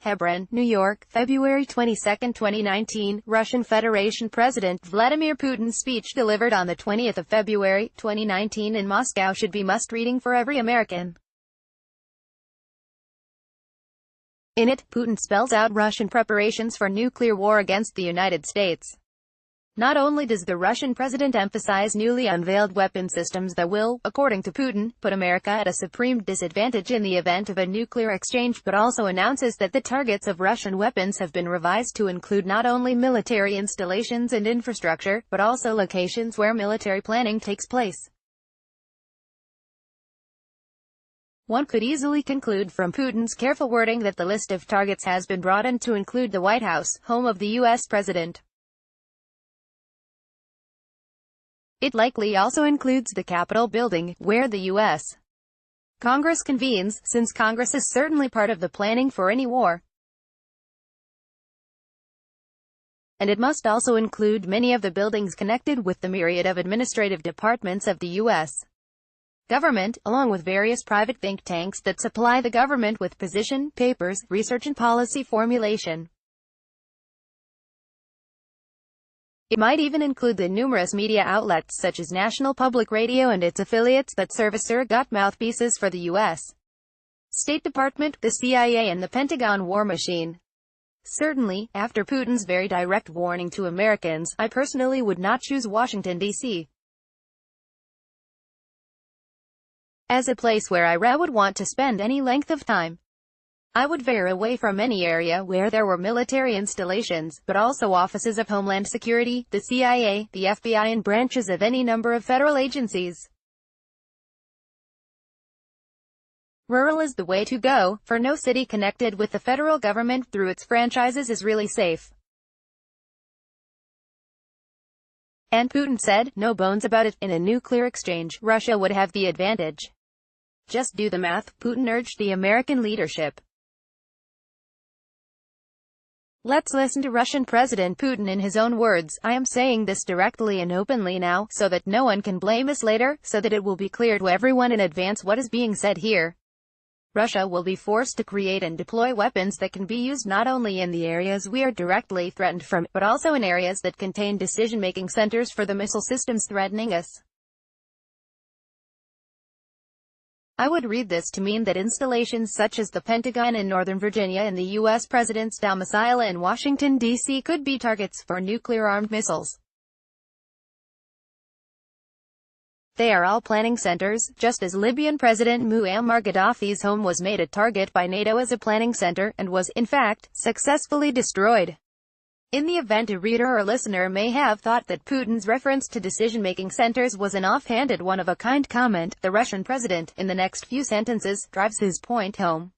Hebron, New York, February 22, 2019. Russian Federation President Vladimir Putin's speech delivered on the 20th of February, 2019 in Moscow should be must-reading for every American. In it, Putin spells out Russian preparations for nuclear war against the United States. Not only does the Russian president emphasize newly unveiled weapon systems that will, according to Putin, put America at a supreme disadvantage in the event of a nuclear exchange, but also announces that the targets of Russian weapons have been revised to include not only military installations and infrastructure, but also locations where military planning takes place. One could easily conclude from Putin's careful wording that the list of targets has been broadened to include the White House, home of the U.S. president. It likely also includes the Capitol building, where the U.S. Congress convenes, since Congress is certainly part of the planning for any war. And it must also include many of the buildings connected with the myriad of administrative departments of the U.S. government, along with various private think tanks that supply the government with position papers, research and policy formulation. It might even include the numerous media outlets such as National Public Radio and its affiliates that serve as surrogate mouthpieces for the U.S. State Department, the CIA and the Pentagon war machine. Certainly, after Putin's very direct warning to Americans, I personally would not choose Washington, D.C. as a place where I would want to spend any length of time. I would veer away from any area where there were military installations, but also offices of Homeland Security, the CIA, the FBI and branches of any number of federal agencies. Rural is the way to go, for no city connected with the federal government through its franchises is really safe. And Putin said, no bones about it, in a nuclear exchange, Russia would have the advantage. Just do the math, Putin urged the American leadership. Let's listen to Russian President Putin in his own words. I am saying this directly and openly now, so that no one can blame us later, so that it will be clear to everyone in advance what is being said here. Russia will be forced to create and deploy weapons that can be used not only in the areas we are directly threatened from, but also in areas that contain decision-making centers for the missile systems threatening us. I would read this to mean that installations such as the Pentagon in Northern Virginia and the U.S. President's domicile in Washington, D.C. could be targets for nuclear-armed missiles. They are all planning centers, just as Libyan President Muammar Gaddafi's home was made a target by NATO as a planning center, and was, in fact, successfully destroyed. In the event a reader or listener may have thought that Putin's reference to decision-making centers was an offhanded one-of-a-kind comment, the Russian president, in the next few sentences, drives his point home.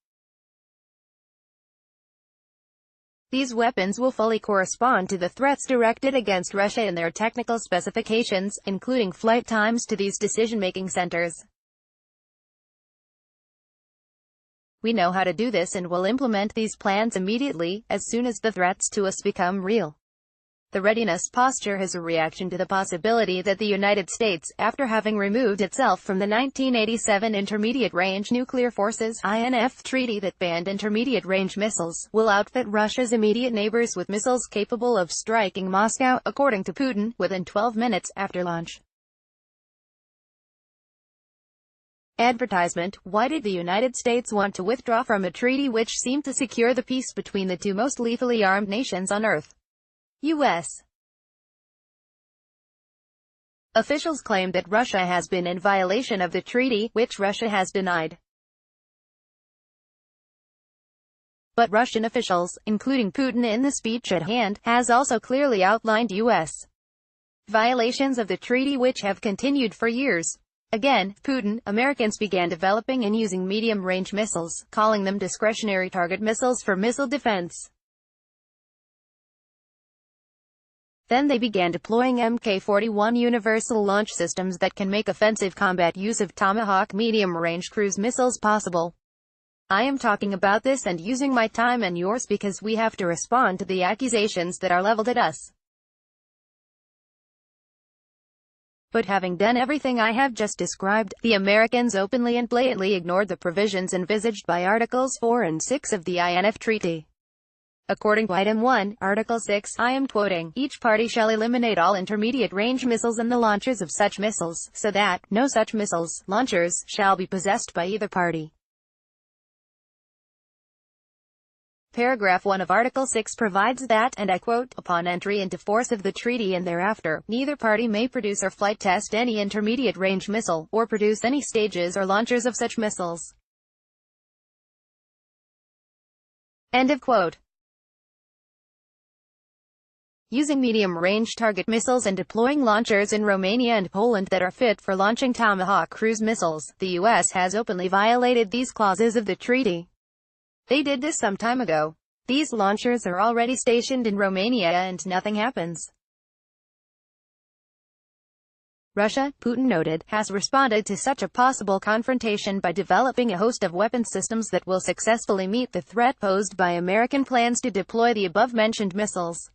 These weapons will fully correspond to the threats directed against Russia in their technical specifications, including flight times to these decision-making centers. We know how to do this and will implement these plans immediately, as soon as the threats to us become real. The readiness posture is a reaction to the possibility that the United States, after having removed itself from the 1987 Intermediate-Range Nuclear Forces (INF) treaty that banned intermediate-range missiles, will outfit Russia's immediate neighbors with missiles capable of striking Moscow, according to Putin, within 12 minutes after launch. Advertisement. Why did the United States want to withdraw from a treaty which seemed to secure the peace between the two most lethally armed nations on Earth? U.S. officials claim that Russia has been in violation of the treaty, which Russia has denied. But Russian officials, including Putin in the speech at hand, has also clearly outlined U.S. violations of the treaty which have continued for years. Again, Putin, Americans began developing and using medium-range missiles, calling them discretionary target missiles for missile defense. Then they began deploying Mk-41 universal launch systems that can make offensive combat use of Tomahawk medium-range cruise missiles possible. I am talking about this and using my time and yours because we have to respond to the accusations that are leveled at us. But having done everything I have just described, the Americans openly and blatantly ignored the provisions envisaged by Articles 4 and 6 of the INF Treaty. According to Item 1, Article 6, I am quoting, each party shall eliminate all intermediate-range missiles and the launchers of such missiles, so that no such missiles, launchers, shall be possessed by either party. Paragraph 1 of Article 6 provides that, and I quote, upon entry into force of the treaty and thereafter, neither party may produce or flight test any intermediate-range missile, or produce any stages or launchers of such missiles. End of quote. Using medium-range target missiles and deploying launchers in Romania and Poland that are fit for launching Tomahawk cruise missiles, the U.S. has openly violated these clauses of the treaty. They did this some time ago. These launchers are already stationed in Romania and nothing happens. Russia, Putin noted, has responded to such a possible confrontation by developing a host of weapon systems that will successfully meet the threat posed by American plans to deploy the above-mentioned missiles.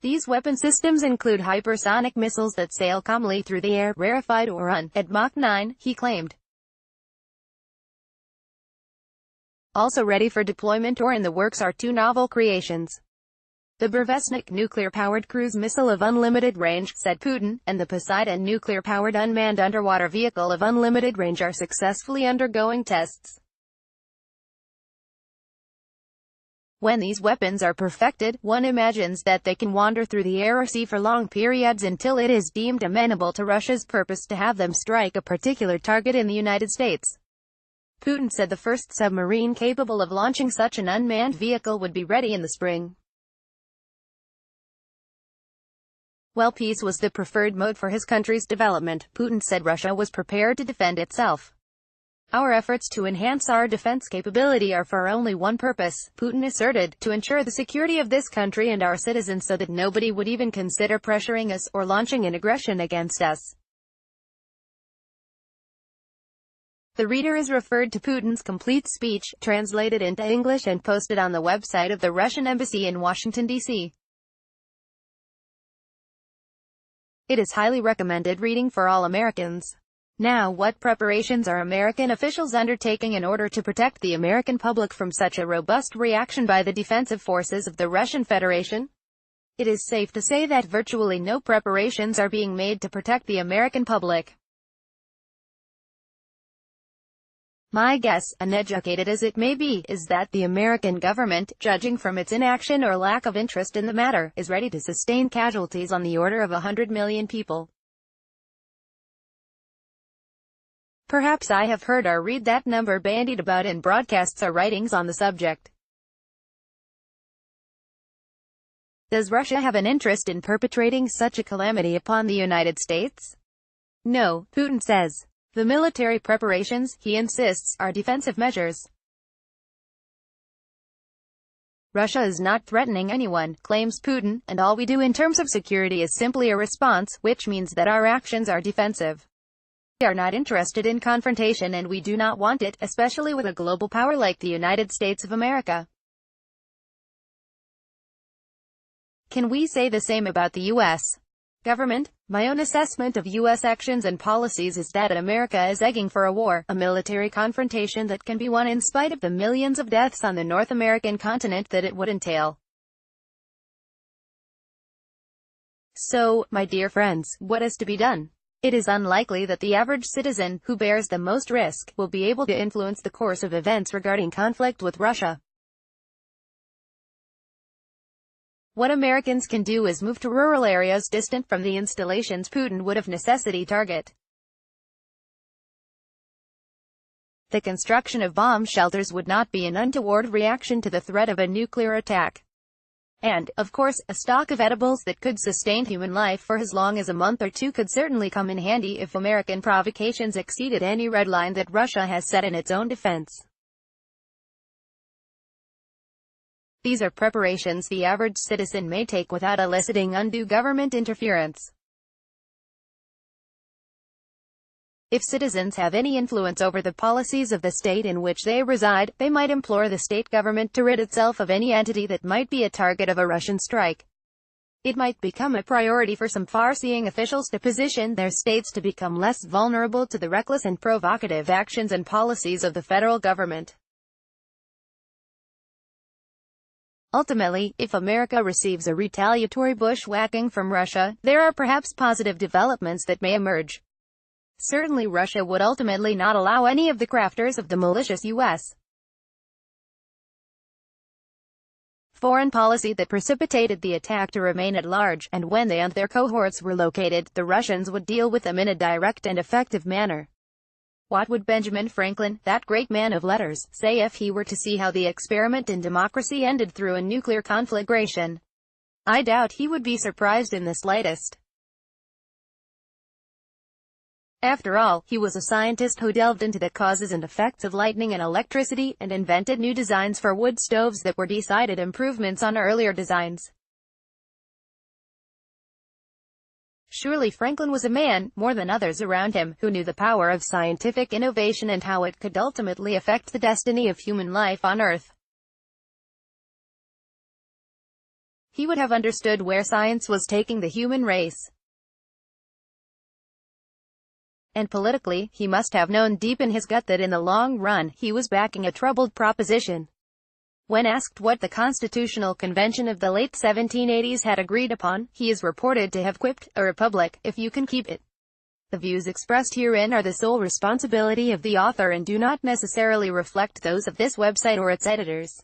These weapon systems include hypersonic missiles that sail calmly through the air, rarefied or at Mach 9, he claimed. Also ready for deployment or in the works are two novel creations. The Burevestnik nuclear-powered cruise missile of unlimited range, said Putin, and the Poseidon nuclear-powered unmanned underwater vehicle of unlimited range are successfully undergoing tests. When these weapons are perfected, one imagines that they can wander through the air or sea for long periods until it is deemed amenable to Russia's purpose to have them strike a particular target in the United States. Putin said the first submarine capable of launching such an unmanned vehicle would be ready in the spring. While peace was the preferred mode for his country's development, Putin said Russia was prepared to defend itself. Our efforts to enhance our defense capability are for only one purpose, Putin asserted, to ensure the security of this country and our citizens so that nobody would even consider pressuring us or launching an aggression against us. The reader is referred to Putin's complete speech, translated into English and posted on the website of the Russian Embassy in Washington, D.C. It is highly recommended reading for all Americans. Now, what preparations are American officials undertaking in order to protect the American public from such a robust reaction by the defensive forces of the Russian Federation? It is safe to say that virtually no preparations are being made to protect the American public. My guess, uneducated as it may be, is that the American government, judging from its inaction or lack of interest in the matter, is ready to sustain casualties on the order of 100 million people. Perhaps I have heard or read that number bandied about in broadcasts or writings on the subject. Does Russia have an interest in perpetrating such a calamity upon the United States? No, Putin says. The military preparations, he insists, are defensive measures. Russia is not threatening anyone, claims Putin, and all we do in terms of security is simply a response, which means that our actions are defensive. We are not interested in confrontation and we do not want it, especially with a global power like the United States of America. Can we say the same about the U.S. government? My own assessment of U.S. actions and policies is that America is egging for a war, a military confrontation that can be won in spite of the millions of deaths on the North American continent that it would entail. So, my dear friends, what is to be done? It is unlikely that the average citizen, who bears the most risk, will be able to influence the course of events regarding conflict with Russia. What Americans can do is move to rural areas distant from the installations Putin would of necessity target. The construction of bomb shelters would not be an untoward reaction to the threat of a nuclear attack. And, of course, a stock of edibles that could sustain human life for as long as a month or two could certainly come in handy if American provocations exceeded any red line that Russia has set in its own defense. These are preparations the average citizen may take without eliciting undue government interference. If citizens have any influence over the policies of the state in which they reside, they might implore the state government to rid itself of any entity that might be a target of a Russian strike. It might become a priority for some far-seeing officials to position their states to become less vulnerable to the reckless and provocative actions and policies of the federal government. Ultimately, if America receives a retaliatory bushwhacking from Russia, there are perhaps positive developments that may emerge. Certainly Russia would ultimately not allow any of the crafters of the malicious U.S. foreign policy that precipitated the attack to remain at large, and when they and their cohorts were located, the Russians would deal with them in a direct and effective manner. What would Benjamin Franklin, that great man of letters, say if he were to see how the experiment in democracy ended through a nuclear conflagration? I doubt he would be surprised in the slightest. After all, he was a scientist who delved into the causes and effects of lightning and electricity, and invented new designs for wood stoves that were decided improvements on earlier designs. Surely Franklin was a man, more than others around him, who knew the power of scientific innovation and how it could ultimately affect the destiny of human life on Earth. He would have understood where science was taking the human race. And politically, he must have known deep in his gut that in the long run, he was backing a troubled proposition. When asked what the Constitutional Convention of the late 1780s had agreed upon, he is reported to have quipped, "A republic, if you can keep it." The views expressed herein are the sole responsibility of the author and do not necessarily reflect those of this website or its editors.